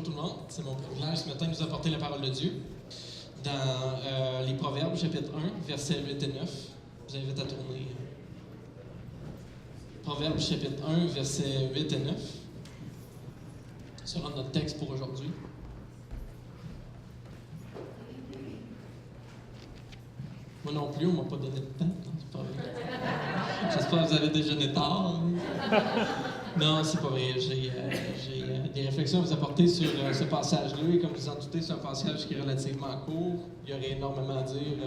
tout le monde, c'est mon privilège ce matin de vous apporter la parole de Dieu dans les Proverbes, chapitre 1, versets 8 et 9. Je vous invite à tourner. Proverbes, chapitre 1, versets 8 et 9 sera notre texte pour aujourd'hui. Moi non plus, on ne m'a pas donné de temps. C'est pas vrai. J'espère que vous avez déjeuné tard. Non, c'est pas vrai. J'ai des réflexions à vous apporter sur ce passage-là. Et comme vous en doutez, c'est un passage qui est relativement court. Il y aurait énormément à dire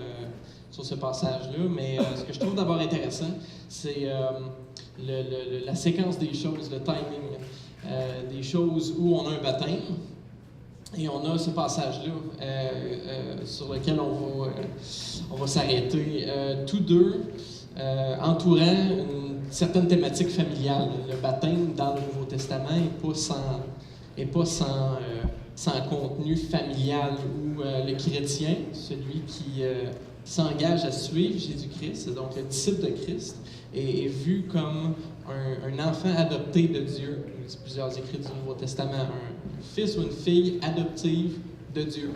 sur ce passage-là. Mais ce que je trouve d'abord intéressant, c'est la séquence des choses, le timing des choses où on a un baptême. Et on a ce passage-là sur lequel on va s'arrêter. Tous deux entourant une certaine thématique familiale. Le baptême dans le Nouveau Testament n'est pas sans contenu familial où le chrétien, celui qui s'engage à suivre Jésus-Christ, donc le disciple de Christ, est vu comme un enfant adopté de Dieu. Il y a plusieurs écrits du Nouveau Testament, un fils ou une fille adoptive de Dieu.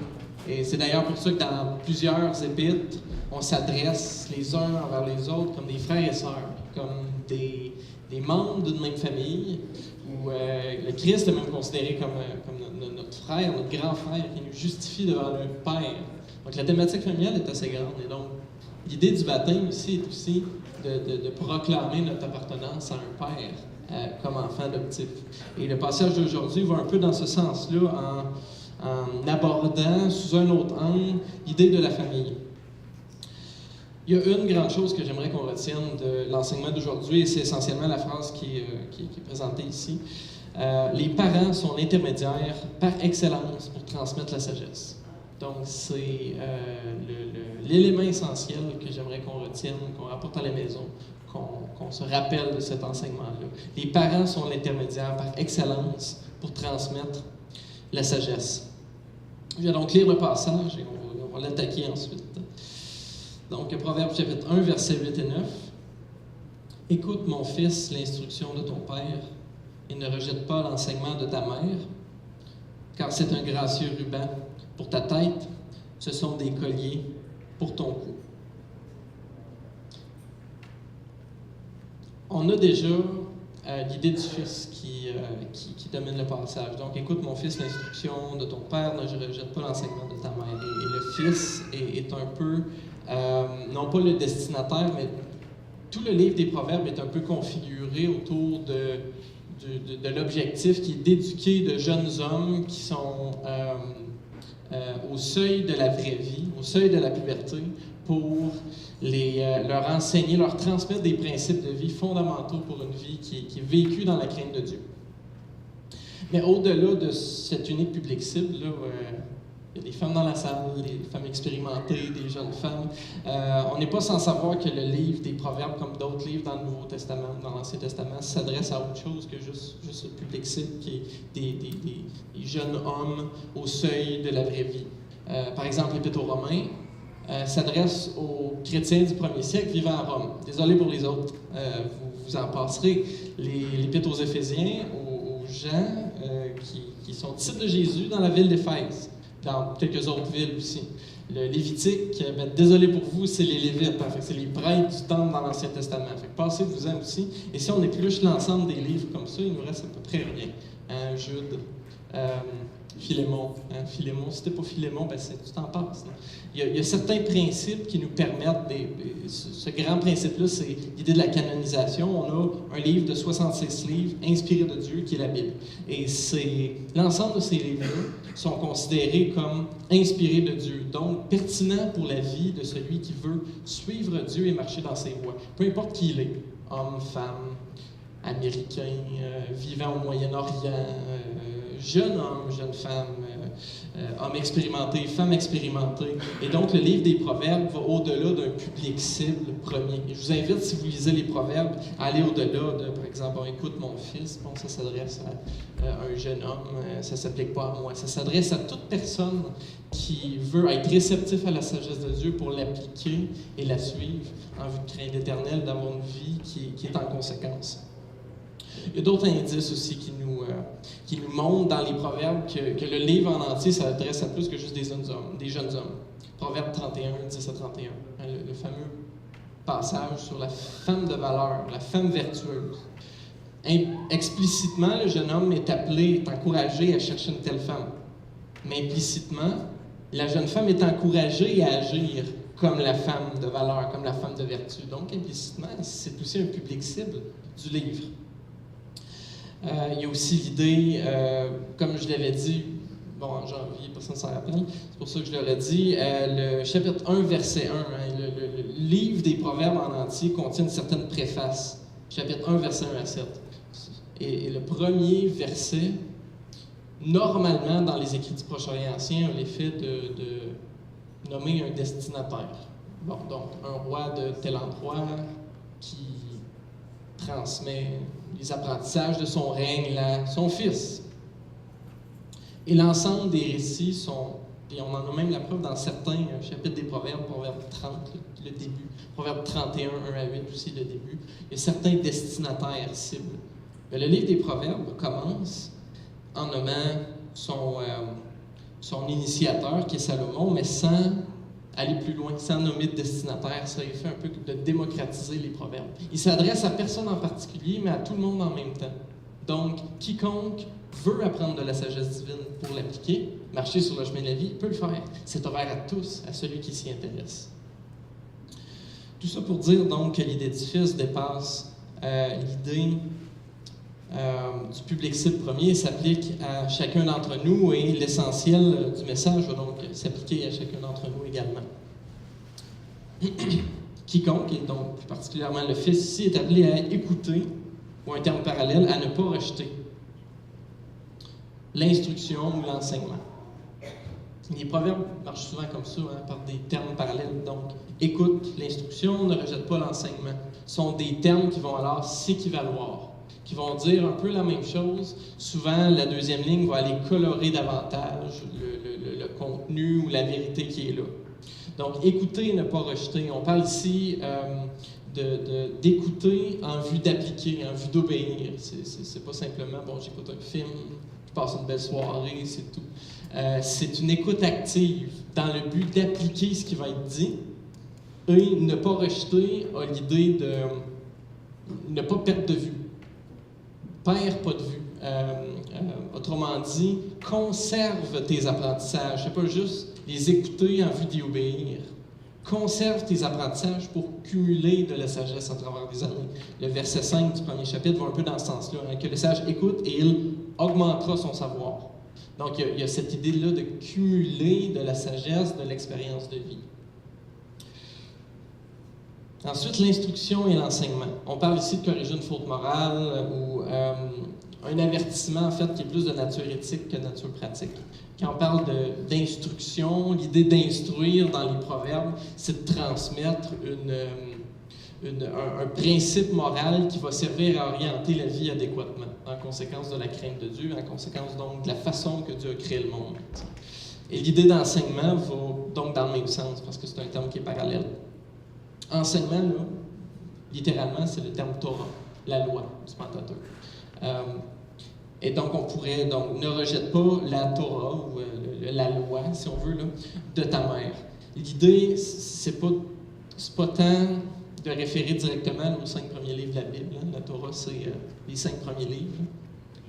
Et c'est d'ailleurs pour ça que dans plusieurs épîtres, on s'adresse les uns envers les autres comme des frères et sœurs, comme des membres d'une même famille, où le Christ est même considéré comme notre frère, notre grand frère, qui nous justifie devant le Père. Donc la thématique familiale est assez grande. Et donc, l'idée du baptême ici est aussi de proclamer notre appartenance à un Père comme enfant adoptif. Et le passage d'aujourd'hui va un peu dans ce sens-là, en abordant sous un autre angle l'idée de la famille. Il y a une grande chose que j'aimerais qu'on retienne de l'enseignement d'aujourd'hui, et c'est essentiellement la phrase qui est présentée ici. Les parents sont l'intermédiaire par excellence pour transmettre la sagesse. Donc, c'est l'élément essentiel que j'aimerais qu'on retienne, qu'on rapporte à la maison, qu'on se rappelle de cet enseignement-là. Les parents sont l'intermédiaire par excellence pour transmettre la sagesse. Je vais donc lire le passage et on va l'attaquer ensuite. Donc, Proverbes chapitre 1, versets 8 et 9. « Écoute, mon fils, l'instruction de ton père, et ne rejette pas l'enseignement de ta mère, car c'est un gracieux ruban pour ta tête, ce sont des colliers pour ton cou. » On a déjà l'idée du fils qui domine le passage. Donc, écoute, mon fils, l'instruction de ton père, ne rejette pas l'enseignement de ta mère. Et le fils est un peu, non pas le destinataire, mais tout le livre des Proverbes est un peu configuré autour de l'objectif qui est d'éduquer de jeunes hommes qui sont au seuil de la vraie vie, au seuil de la puberté, pour leur enseigner, leur transmettre des principes de vie fondamentaux pour une vie qui est vécue dans la crainte de Dieu. Mais au-delà de cette unique public cible, là, il y a des femmes dans la salle, des femmes expérimentées, des jeunes femmes. On n'est pas sans savoir que le livre des Proverbes, comme d'autres livres dans le Nouveau Testament, dans l'Ancien Testament, s'adresse à autre chose que juste le public cible, qui est des jeunes hommes au seuil de la vraie vie. Par exemple, l'Épître aux Romains s'adresse aux chrétiens du 1er siècle vivant à Rome. Désolé pour les autres, vous en passerez. L'Épître aux Éphésiens, aux gens qui sont disciples de Jésus dans la ville d'Éphèse, dans quelques autres villes aussi. Le Lévitique, désolé pour vous, c'est les Lévites, c'est les prêtres du temple dans l'Ancien Testament. Passez-vous-en aussi. Et si on épluche l'ensemble des livres comme ça, il nous reste à peu près rien. Jude, Philémon. Philémon, si c'était pas Philémon, tu t'en passes. Il y a certains principes qui nous permettent, ce grand principe-là, c'est l'idée de la canonisation. On a un livre de 66 livres inspirés de Dieu, qui est la Bible. Et l'ensemble de ces livres-là sont considérés comme inspirés de Dieu, donc pertinents pour la vie de celui qui veut suivre Dieu et marcher dans ses voies. Peu importe qui il est, homme, femme, américain, vivant au Moyen-Orient, jeune homme, jeune femme, homme expérimenté, femme expérimentée. Et donc, le livre des Proverbes va au-delà d'un public cible premier. Et je vous invite, si vous lisez les Proverbes, à aller au-delà de, par exemple, écoute mon fils, ça s'adresse à un jeune homme, ça ne s'applique pas à moi. Ça s'adresse à toute personne qui veut être réceptif à la sagesse de Dieu pour l'appliquer et la suivre en vue de crainte éternelle, d'avoir une vie qui est en conséquence. Il y a d'autres indices aussi qui nous montrent dans les proverbes que le livre en entier s'adresse à plus que juste des jeunes hommes. Proverbe 31, 10 à 31, le fameux passage sur la femme de valeur, la femme vertueuse. Explicitement, le jeune homme est appelé, est encouragé à chercher une telle femme. Mais implicitement, la jeune femme est encouragée à agir comme la femme de valeur, comme la femme de vertu. Donc, implicitement, c'est aussi un public cible du livre. Il y a aussi l'idée, comme je l'avais dit, en janvier, personne ne s'en rappelle, c'est pour ça que je l'aurais dit, le chapitre 1, verset 1, le livre des Proverbes en entier contient une certaine préface. Chapitre 1, verset 1 à 7. Et le premier verset, normalement, dans les écrits du Proche-Orient ancien, a l'effet de nommer un destinataire. Bon, donc, un roi de tel endroit qui transmet les apprentissages de son règne à son fils. Et l'ensemble des récits sont, et on en a même la preuve dans certains chapitres des Proverbes, Proverbe 30, le début, Proverbe 31, 1 à 8 aussi, le début, il y a certains destinataires cibles. Mais le livre des Proverbes commence en nommant son initiateur, qui est Salomon, mais sans aller plus loin, sans nommer de destinataire. Ça il fait un peu de démocratiser les proverbes. Il s'adresse à personne en particulier, mais à tout le monde en même temps. Donc, quiconque veut apprendre de la sagesse divine pour l'appliquer, marcher sur le chemin de la vie, peut le faire. C'est ouvert à tous, à celui qui s'y intéresse. Tout ça pour dire donc que l'idée d'édifice dépasse l'idée du public cible premier, s'applique à chacun d'entre nous et l'essentiel du message va donc s'appliquer à chacun d'entre nous également. Quiconque, et donc plus particulièrement le Fils ici, est appelé à écouter, ou un terme parallèle, à ne pas rejeter l'instruction ou l'enseignement. Les proverbes marchent souvent comme ça, par des termes parallèles. Donc, écoute l'instruction, ne rejette pas l'enseignement. Ce sont des termes qui vont alors s'équivaloir, qui vont dire un peu la même chose. Souvent, la deuxième ligne va aller colorer davantage le contenu ou la vérité qui est là. Donc, écouter et ne pas rejeter. On parle ici d'écouter en vue d'appliquer, en vue d'obéir. C'est pas simplement, bon, j'écoute un film, je passe une belle soirée, c'est tout. C'est une écoute active dans le but d'appliquer ce qui va être dit. Et ne pas rejeter a l'idée de ne pas perdre de vue. Perds pas de vue. Autrement dit, conserve tes apprentissages. C'est pas juste les écouter en vue d'y obéir. Conserve tes apprentissages pour cumuler de la sagesse à travers les années. Le verset 5 du premier chapitre va un peu dans ce sens-là, que le sage écoute et il augmentera son savoir. Donc, il y a cette idée-là de cumuler de la sagesse, de l'expérience de vie. Ensuite, l'instruction et l'enseignement. On parle ici de corriger une faute morale ou un avertissement, en fait, qui est plus de nature éthique que de nature pratique. Quand on parle d'instruction, l'idée d'instruire dans les proverbes, c'est de transmettre un principe moral qui va servir à orienter la vie adéquatement, en conséquence de la crainte de Dieu, en conséquence donc de la façon que Dieu a créé le monde. Et l'idée d'enseignement va donc dans le même sens, parce que c'est un terme qui est parallèle. Enseignement, là, littéralement, c'est le terme Torah, la loi du Pentateuque. Et donc, on pourrait, donc, ne rejette pas la Torah, ou la loi, si on veut, là, de ta mère. L'idée, c'est pas tant de référer directement aux 5 premiers livres de la Bible. Hein. La Torah, c'est les 5 premiers livres.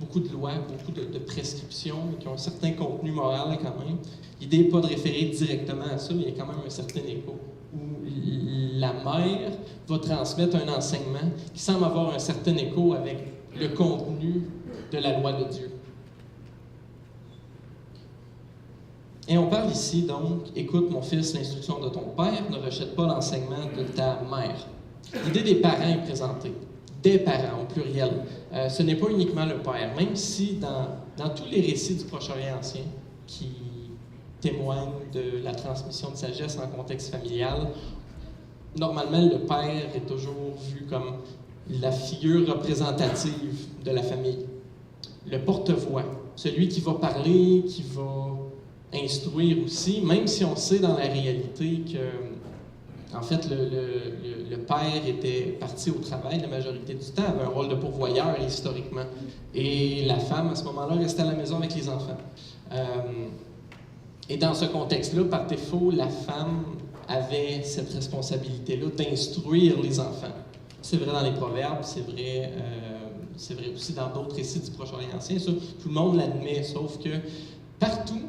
Beaucoup de lois, beaucoup de prescriptions qui ont un certain contenu moral quand même. L'idée n'est pas de référer directement à ça, mais il y a quand même un certain écho, où la mère va transmettre un enseignement qui semble avoir un certain écho avec le contenu de la loi de Dieu. Et on parle ici donc, écoute mon fils l'instruction de ton père, ne rejette pas l'enseignement de ta mère. L'idée des parents est présentée. Des parents, au pluriel. Ce n'est pas uniquement le père, même si dans tous les récits du Proche-Orient ancien qui témoignent de la transmission de sagesse en contexte familial, normalement le père est toujours vu comme la figure représentative de la famille. Le porte-voix, celui qui va parler, qui va instruire aussi, même si on sait dans la réalité que En fait, le père était parti au travail la majorité du temps, avait un rôle de pourvoyeur historiquement. Et la femme, à ce moment-là, restait à la maison avec les enfants. Et dans ce contexte-là, par défaut, la femme avait cette responsabilité-là d'instruire les enfants. C'est vrai dans les Proverbes, c'est vrai aussi dans d'autres récits du Proche-Orient ancien. Ça, tout le monde l'admet, sauf que partout,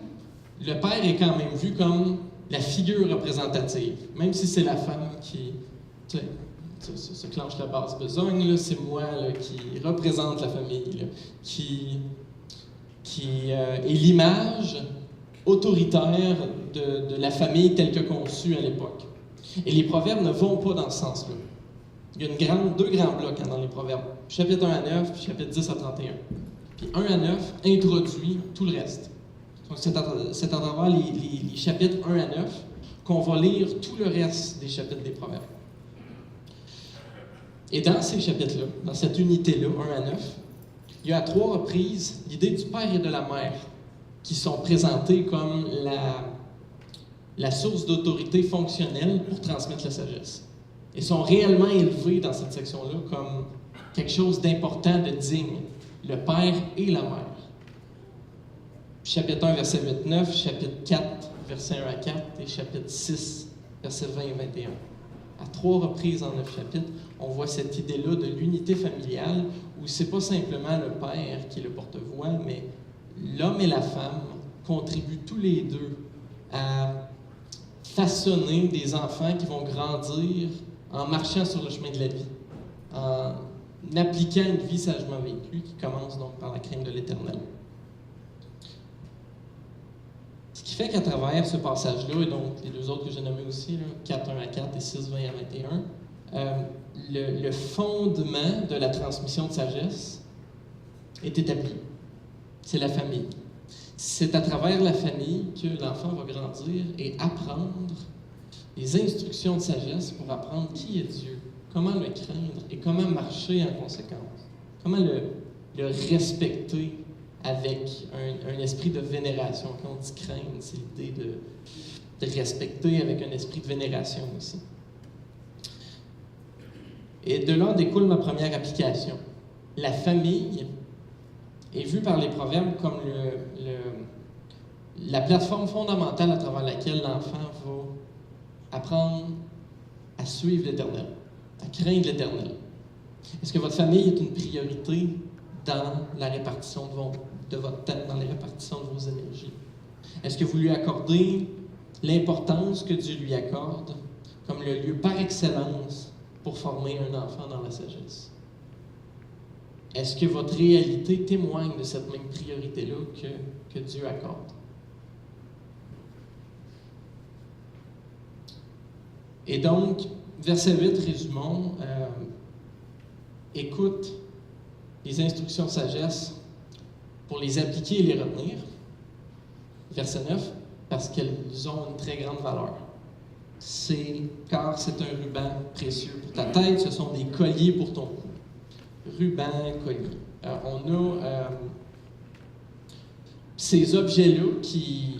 le père est quand même vu comme la figure représentative. Même si c'est la femme qui se clenche la basse besogne, c'est moi là, qui représente la famille, là, qui est l'image autoritaire de la famille telle que conçue à l'époque. Et les proverbes ne vont pas dans ce sens-là. Il y a deux grands blocs dans les proverbes. Chapitre 1 à 9, puis chapitre 10 à 31. Puis 1 à 9 introduit tout le reste. Donc c'est à travers les chapitres 1 à 9 qu'on va lire tout le reste des chapitres des proverbes. Et dans ces chapitres-là, dans cette unité-là, 1 à 9, il y a à 3 reprises l'idée du père et de la mère qui sont présentés comme la source d'autorité fonctionnelle pour transmettre la sagesse. Et sont réellement élevés dans cette section-là comme quelque chose d'important, de digne. Le père et la mère. Chapitre 1, verset 8-9, chapitre 4, verset 1 à 4, et chapitre 6, verset 20 et 21. À 3 reprises en 9 chapitres, on voit cette idée-là de l'unité familiale, où c'est pas simplement le père qui est le porte-voix, mais l'homme et la femme contribuent tous les deux à façonner des enfants qui vont grandir en marchant sur le chemin de la vie, en appliquant une vie sagement vécue qui commence donc par la crainte de l'Éternel. Ce qui fait qu'à travers ce passage-là, et donc les deux autres que j'ai nommés aussi, là, 4, 1 à 4 et 6, 20 à 21, le fondement de la transmission de sagesse est établi. C'est la famille. C'est à travers la famille que l'enfant va grandir et apprendre les instructions de sagesse pour apprendre qui est Dieu, comment le craindre et comment marcher en conséquence. Comment le respecter avec un esprit de vénération. Quand on dit craindre, c'est l'idée de respecter avec un esprit de vénération aussi. Et de là découle ma première application. La famille est vue par les proverbes comme la plateforme fondamentale à travers laquelle l'enfant va apprendre à suivre l'Éternel, à craindre l'Éternel. Est-ce que votre famille est une priorité dans la répartition de votre temps, dans la répartition de vos énergies? Est-ce que vous lui accordez l'importance que Dieu lui accorde comme le lieu par excellence pour former un enfant dans la sagesse? Est-ce que votre réalité témoigne de cette même priorité-là que Dieu accorde? Et donc, verset 8, résumons, écoute les instructions de sagesse pour les appliquer et les retenir. Verset 9, parce qu'elles ont une très grande valeur. Car c'est un ruban précieux pour ta tête, ce sont des colliers pour ton cou. Ruban, collier. On a ces objets-là qui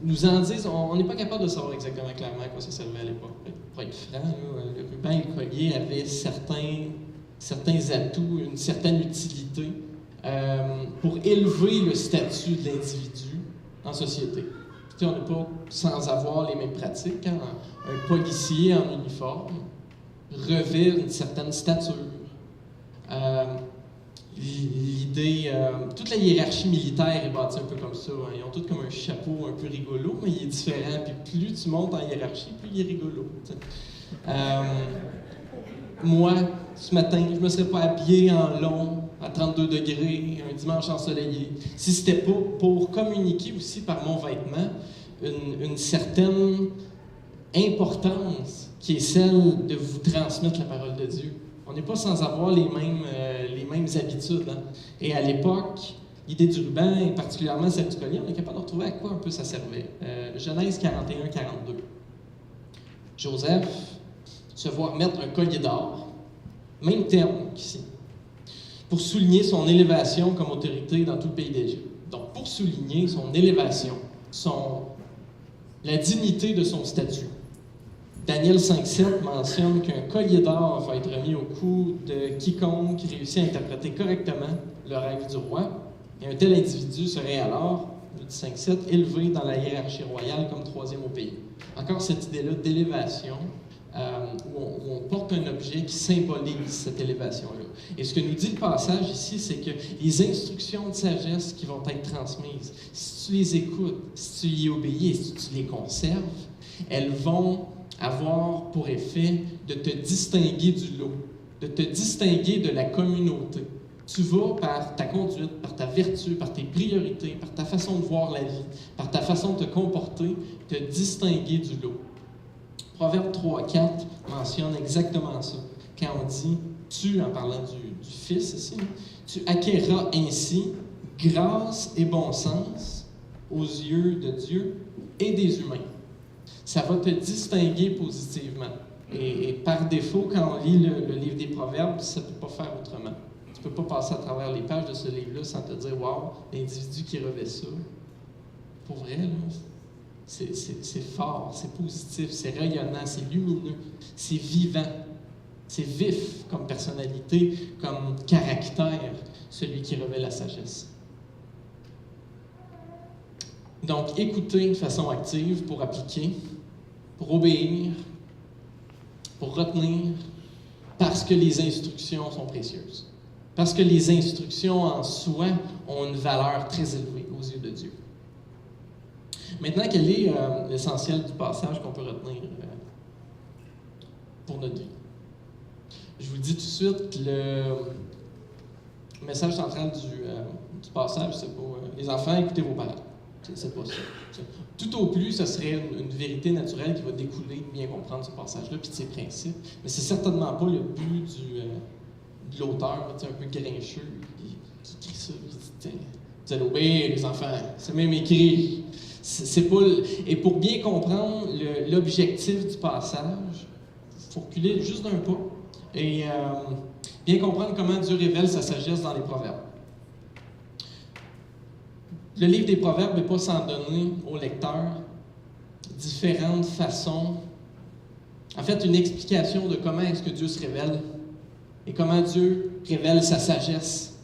nous en disent, on n'est pas capable de savoir exactement clairement à quoi ça servait à l'époque. Pour être franc, là, le ruban et le collier avaient certains atouts, une certaine utilité pour élever le statut de l'individu en société. On n'est pas sans avoir les mêmes pratiques. Hein? Un policier en uniforme revêt une certaine stature. Toute la hiérarchie militaire est bâtie un peu comme ça. Hein. Ils ont tous comme un chapeau un peu rigolo, mais il est différent. Puis plus tu montes en hiérarchie, plus il est rigolo. Moi, ce matin, je ne me serais pas habillé en long, à 32 degrés, un dimanche ensoleillé, si ce n'était pas pour communiquer aussi par mon vêtement une certaine importance qui est celle de vous transmettre la parole de Dieu. On n'est pas sans avoir les mêmes habitudes. Hein? Et à l'époque, l'idée du ruban, et particulièrement celle du collier, on est capable de retrouver à quoi un peu ça servait. Genèse 41-42. Joseph se voit mettre un collier d'or, même terme qu'ici, pour souligner son élévation comme autorité dans tout le pays d'Égypte. Donc, pour souligner son élévation, la dignité de son statut. Daniel 5.7 mentionne qu'un collier d'or va être remis au cou de quiconque réussit à interpréter correctement le rêve du roi. Et un tel individu serait alors, nous dit 5.7, élevé dans la hiérarchie royale comme troisième au pays. Encore cette idée-là d'élévation, où on porte un objet qui symbolise cette élévation-là. Et ce que nous dit le passage ici, c'est que les instructions de sagesse qui vont être transmises, si tu les écoutes, si tu y obéis et si tu les conserves, elles vont avoir pour effet de te distinguer du lot, de te distinguer de la communauté. Tu vas, par ta conduite, par ta vertu, par tes priorités, par ta façon de voir la vie, par ta façon de te comporter, te distinguer du lot. Proverbe 3.4 mentionne exactement ça. Quand on dit « tu », en parlant du Fils ici, « tu acquerras ainsi grâce et bon sens aux yeux de Dieu et des humains. » Ça va te distinguer positivement. Et par défaut, quand on lit le livre des Proverbes, ça ne peut pas faire autrement. Tu ne peux pas passer à travers les pages de ce livre-là sans te dire « wow, l'individu qui revêt ça, pour vrai, là, c'est fort, c'est positif, c'est rayonnant, c'est lumineux, c'est vivant, c'est vif comme personnalité, comme caractère, celui qui revêt la sagesse. » Donc, écouter de façon active pour appliquer, pour obéir, pour retenir, parce que les instructions sont précieuses. Parce que les instructions en soi ont une valeur très élevée aux yeux de Dieu. Maintenant, quel est l'essentiel du passage qu'on peut retenir pour notre vie? Je vous le dis tout de suite, le message central du passage, c'est pour les enfants, écoutez vos parents. C'est pas ça. Tout au plus, ce serait une vérité naturelle qui va découler de bien comprendre ce passage-là puis de ses principes. Mais c'est certainement pas le but de l'auteur, un peu grincheux, qui écrit ça. Vous allez obéir, les enfants. C'est même écrit. C'est pas, et pour bien comprendre l'objectif du passage, il faut reculer juste d'un pas et bien comprendre comment Dieu révèle sa sagesse dans les Proverbes. Le livre des Proverbes n'est pas sans donner au lecteur différentes façons, en fait, une explication de comment est-ce que Dieu se révèle et comment Dieu révèle sa sagesse.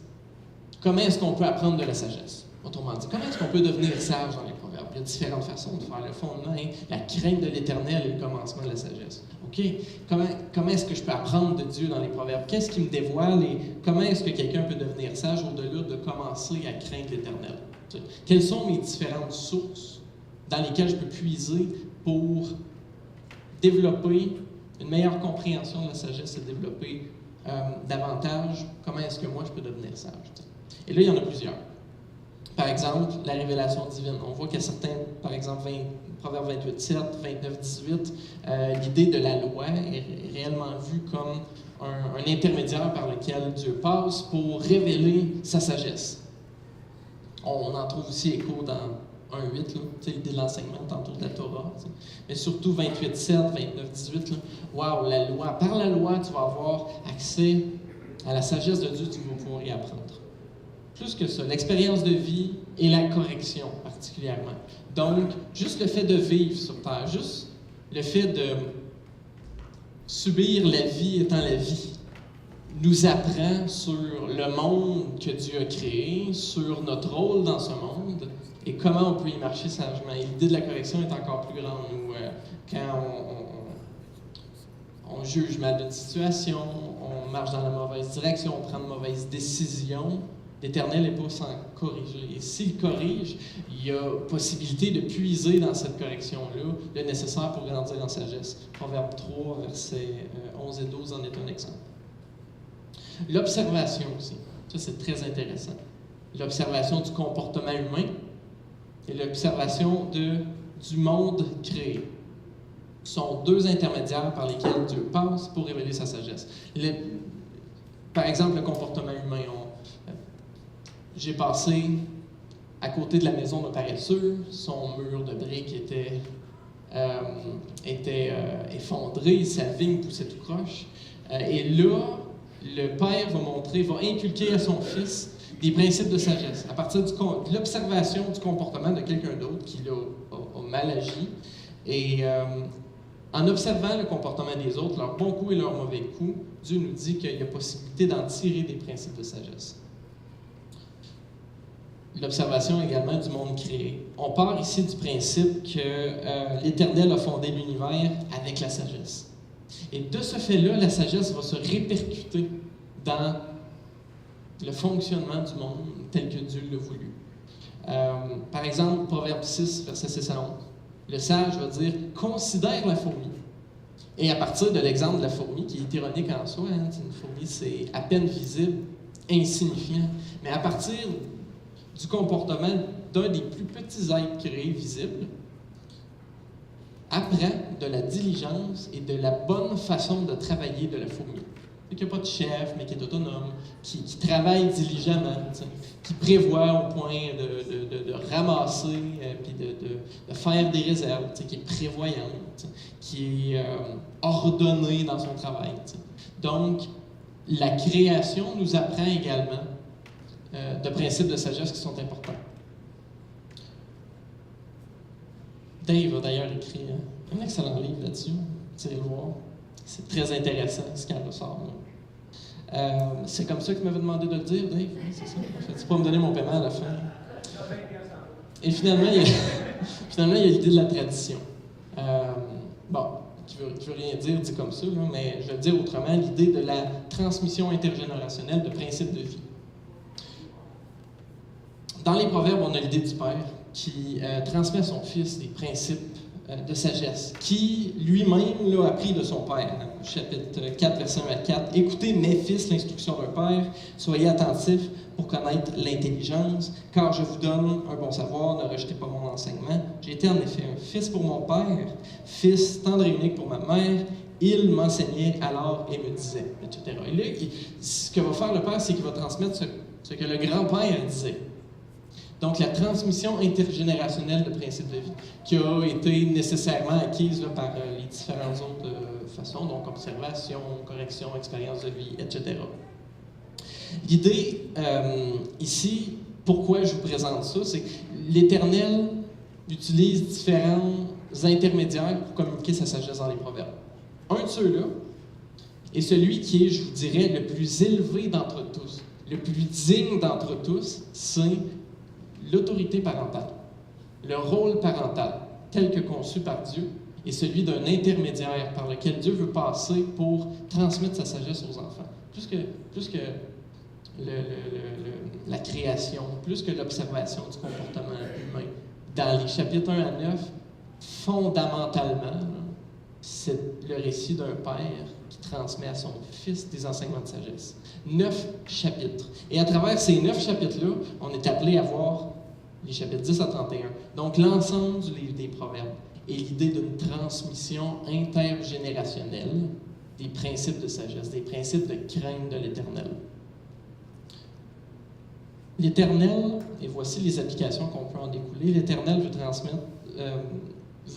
Comment est-ce qu'on peut apprendre de la sagesse? Autrement dit, comment est-ce qu'on peut devenir sage dans les Proverbes? Il y a différentes façons de faire le fondement. La crainte de l'Éternel est le commencement de la sagesse. OK? Comment est-ce que je peux apprendre de Dieu dans les Proverbes? Qu'est-ce qui me dévoile et comment est-ce que quelqu'un peut devenir sage au-delà de commencer à craindre l'Éternel? Quelles sont mes différentes sources dans lesquelles je peux puiser pour développer une meilleure compréhension de la sagesse et développer davantage comment est-ce que moi je peux devenir sage? Et là, il y en a plusieurs. Par exemple, la révélation divine. On voit qu'il y a certains, par exemple, Proverbe 28.7, 29.18, l'idée de la loi est réellement vue comme un intermédiaire par lequel Dieu passe pour révéler sa sagesse. On en trouve aussi écho dans 1.8, l'idée de l'enseignement, tantôt de la Torah. T'sais. Mais surtout 28.7, 29.18, wow, la loi. Par la loi, tu vas avoir accès à la sagesse de Dieu, tu vas pouvoir y apprendre. Plus que ça, l'expérience de vie et la correction particulièrement. Donc, juste le fait de vivre sur Terre, juste le fait de subir la vie étant la vie, nous apprend sur le monde que Dieu a créé, sur notre rôle dans ce monde et comment on peut y marcher sagement. Et l'idée de la correction est encore plus grande. Où, quand on juge mal d'une situation, on marche dans la mauvaise direction, on prend de mauvaises décisions, l'Éternel n'est pas sans corriger. Et s'il corrige, il y a possibilité de puiser dans cette correction-là le nécessaire pour grandir en sagesse. Proverbe 3, versets 11 et 12 en est un exemple. L'observation aussi, ça c'est très intéressant. L'observation du comportement humain et l'observation du monde créé sont deux intermédiaires par lesquels Dieu passe pour révéler sa sagesse. Par exemple, le comportement humain. J'ai passé à côté de la maison d'un paresseux, son mur de briques était effondré, sa vigne poussait tout croche. Et là, le père va inculquer à son fils des principes de sagesse, à partir de l'observation du comportement de quelqu'un d'autre qui a mal agi. Et En observant le comportement des autres, leurs bons coups et leurs mauvais coups, Dieu nous dit qu'il y a possibilité d'en tirer des principes de sagesse. L'observation également du monde créé. On part ici du principe que l'Éternel a fondé l'univers avec la sagesse. Et de ce fait-là, la sagesse va se répercuter dans le fonctionnement du monde tel que Dieu l'a voulu. Par exemple, Proverbe 6, verset 6 à 11. Le sage va dire « Considère la fourmi ». Et à partir de l'exemple de la fourmi, qui est ironique en soi, une fourmi c'est à peine visible, insignifiant, mais à partir du comportement d'un des plus petits êtres créés visibles, apprend de la diligence et de la bonne façon de travailler de la fourmi. Qui n'a pas de chef, mais qui est autonome, qui travaille diligemment, qui prévoit au point de ramasser, puis de faire des réserves, qui est prévoyante, qui est ordonnée dans son travail. Donc, la création nous apprend également de principes de sagesse qui sont importants. Dave a d'ailleurs écrit un excellent livre là-dessus, vous irez le voir. C'est très intéressant ce qu'elle ressort. C'est comme ça que tu m'avais demandé de le dire, Dave. C'est ça. C'est pas me donner mon paiement à la fin. Et finalement, il y a l'idée de la tradition. Qui veut rien dire dit comme ça, là, mais je vais le dire autrement, l'idée de la transmission intergénérationnelle de principes de vie. Dans les Proverbes, on a l'idée du Père qui transmet à son fils des principes de sagesse, qui lui-même l'a appris de son Père. Chapitre 4, verset 1 à 4. « Écoutez, mes fils, l'instruction d'un Père, soyez attentifs pour connaître l'intelligence, car je vous donne un bon savoir, ne rejetez pas mon enseignement. J'ai été en effet un fils pour mon Père, fils tendre et unique pour ma mère, il m'enseignait alors et me disait, etc. » Et là, ce que va faire le Père, c'est qu'il va transmettre ce que le grand-père disait. Donc, la transmission intergénérationnelle de principes de vie, qui a été nécessairement acquise là, par les différentes autres façons, donc observation, correction, expérience de vie, etc. L'idée, ici, pourquoi je vous présente ça, c'est que l'Éternel utilise différents intermédiaires pour communiquer sa sagesse dans les proverbes. Un de ceux-là est celui qui est, je vous dirais, le plus élevé d'entre tous, le plus digne d'entre tous, c'est l'autorité parentale, le rôle parental, tel que conçu par Dieu, est celui d'un intermédiaire par lequel Dieu veut passer pour transmettre sa sagesse aux enfants. Plus que la création, plus que l'observation du comportement humain. Dans les chapitres 1 à 9, fondamentalement, c'est le récit d'un père qui transmet à son fils des enseignements de sagesse. 9 chapitres. Et à travers ces 9 chapitres-là, on est appelé à voir les chapitres 10 à 31. Donc, l'ensemble du livre des Proverbes est l'idée d'une transmission intergénérationnelle des principes de sagesse, des principes de crainte de l'Éternel. L'Éternel, et voici les applications qu'on peut en découler, l'Éternel veut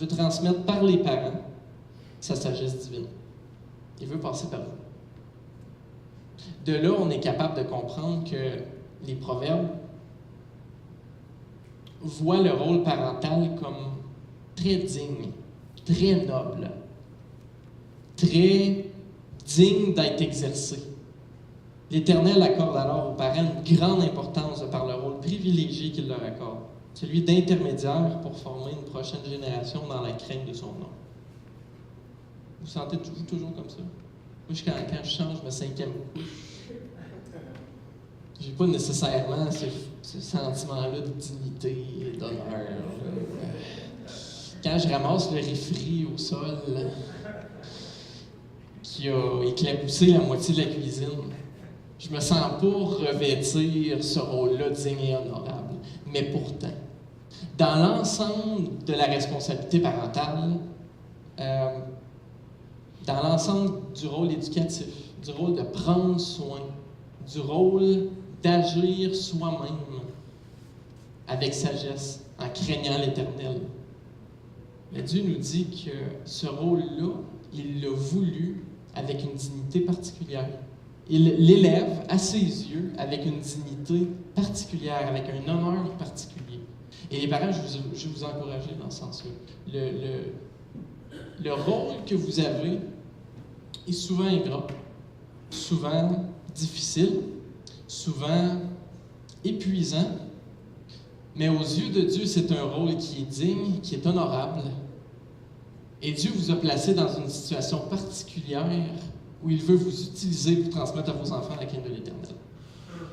transmettre par les parents sa sagesse divine. Il veut passer par vous. De là, on est capable de comprendre que les Proverbes voient le rôle parental comme très digne, très noble, très digne d'être exercé. L'Éternel accorde alors aux parents une grande importance de par le rôle privilégié qu'il leur accorde, celui d'intermédiaire pour former une prochaine génération dans la crainte de son nom. Vous vous sentez toujours comme ça? Moi, quand je change ma 5e couche, j'ai pas nécessairement ce sentiment-là de dignité et d'honneur. Quand je ramasse le réfri au sol qui a éclaboussé la moitié de la cuisine, je me sens pas revêtir ce rôle-là digne et honorable. Mais pourtant, dans l'ensemble de la responsabilité parentale, dans l'ensemble du rôle éducatif, du rôle de prendre soin, du rôle d'agir soi-même avec sagesse, en craignant l'Éternel. Mais Dieu nous dit que ce rôle-là, il l'a voulu avec une dignité particulière. Il l'élève à ses yeux avec une dignité particulière, avec un honneur particulier. Et les parents, je vais vous encourager dans ce sens-là. le rôle que vous avez est souvent ingrat, souvent difficile, souvent épuisant, mais aux yeux de Dieu, c'est un rôle qui est digne, qui est honorable. Et Dieu vous a placé dans une situation particulière où il veut vous utiliser pour transmettre à vos enfants la crainte de l'Éternel.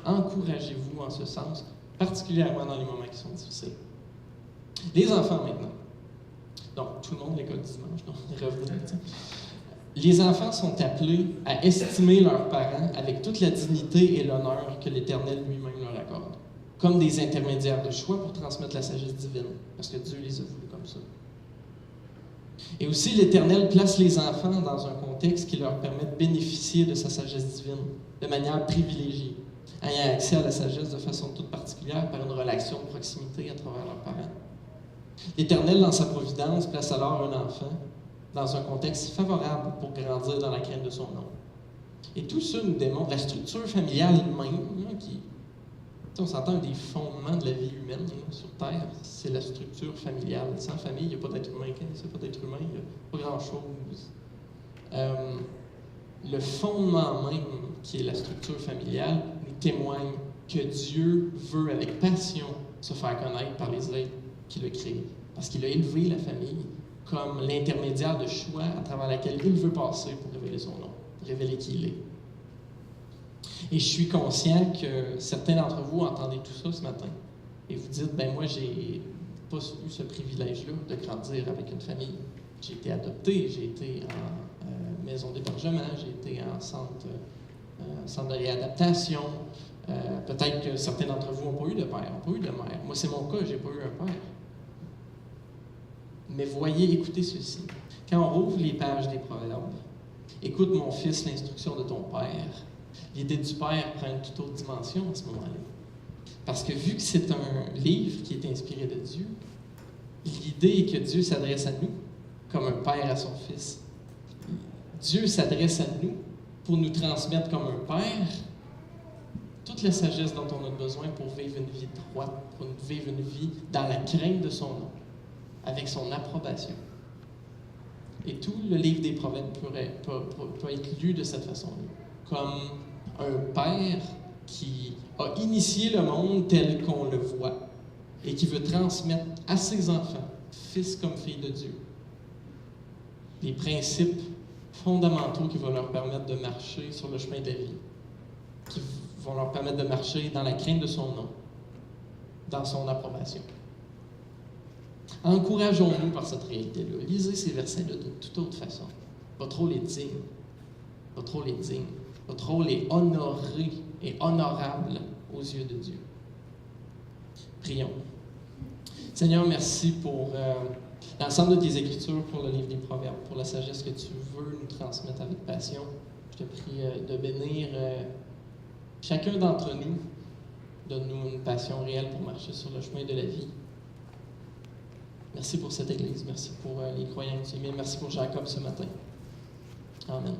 Encouragez-vous en ce sens, particulièrement dans les moments qui sont difficiles. Les enfants maintenant. Donc, tout le monde l'école dimanche, donc revenez. Les enfants sont appelés à estimer leurs parents avec toute la dignité et l'honneur que l'Éternel lui-même leur accorde, comme des intermédiaires de choix pour transmettre la sagesse divine, parce que Dieu les a voulus comme ça. Et aussi, l'Éternel place les enfants dans un contexte qui leur permet de bénéficier de sa sagesse divine de manière privilégiée, ayant accès à la sagesse de façon toute particulière par une relation de proximité à travers leurs parents. L'Éternel, dans sa providence, place alors un enfant dans un contexte favorable pour grandir dans la crainte de son nom. Et tout ça nous démontre la structure familiale même, qui, on s'entend, un des fondements de la vie humaine sur Terre, c'est la structure familiale. Sans famille, il n'y a pas d'être humain. Quand il n'y a pas d'être humain, il n'y a pas grand-chose. Le fondement même, qui est la structure familiale, nous témoigne que Dieu veut avec passion se faire connaître par les êtres qu'il a créés. Parce qu'il a élevé la famille comme l'intermédiaire de choix à travers laquelle il veut passer pour révéler son nom, révéler qui il est. Et je suis conscient que certains d'entre vous entendez tout ça ce matin et vous dites, ben moi, j'ai pas eu ce privilège-là de grandir avec une famille. J'ai été adopté, j'ai été en maison d'hébergement, j'ai été en centre de réadaptation. Peut-être que certains d'entre vous n'ont pas eu de père, n'ont pas eu de mère. Moi, c'est mon cas, j'ai pas eu un père. Mais voyez, écoutez ceci. Quand on rouvre les pages des Proverbes, écoute mon fils l'instruction de ton père. L'idée du père prend une toute autre dimension à ce moment-là. Parce que vu que c'est un livre qui est inspiré de Dieu, l'idée est que Dieu s'adresse à nous comme un père à son fils. Dieu s'adresse à nous pour nous transmettre comme un père toute la sagesse dont on a besoin pour vivre une vie droite, pour vivre une vie dans la crainte de son nom, avec son approbation. Et tout le livre des Proverbes peut être lu de cette façon-là, comme un père qui a initié le monde tel qu'on le voit et qui veut transmettre à ses enfants, fils comme filles de Dieu, les principes fondamentaux qui vont leur permettre de marcher sur le chemin de la vie, qui vont leur permettre de marcher dans la crainte de son nom, dans son approbation. Encourageons-nous par cette réalité-là. Lisez ces versets-là de toute autre façon. Votre rôle est digne. Votre rôle est digne. Votre rôle est honoré et honorable aux yeux de Dieu. Prions. Seigneur, merci pour l'ensemble de tes Écritures, pour le livre des Proverbes, pour la sagesse que tu veux nous transmettre avec passion. Je te prie de bénir chacun d'entre nous. Donne-nous une passion réelle pour marcher sur le chemin de la vie. Merci pour cette Église. Merci pour les croyants que tu aimes. Merci pour Jacob ce matin. Amen.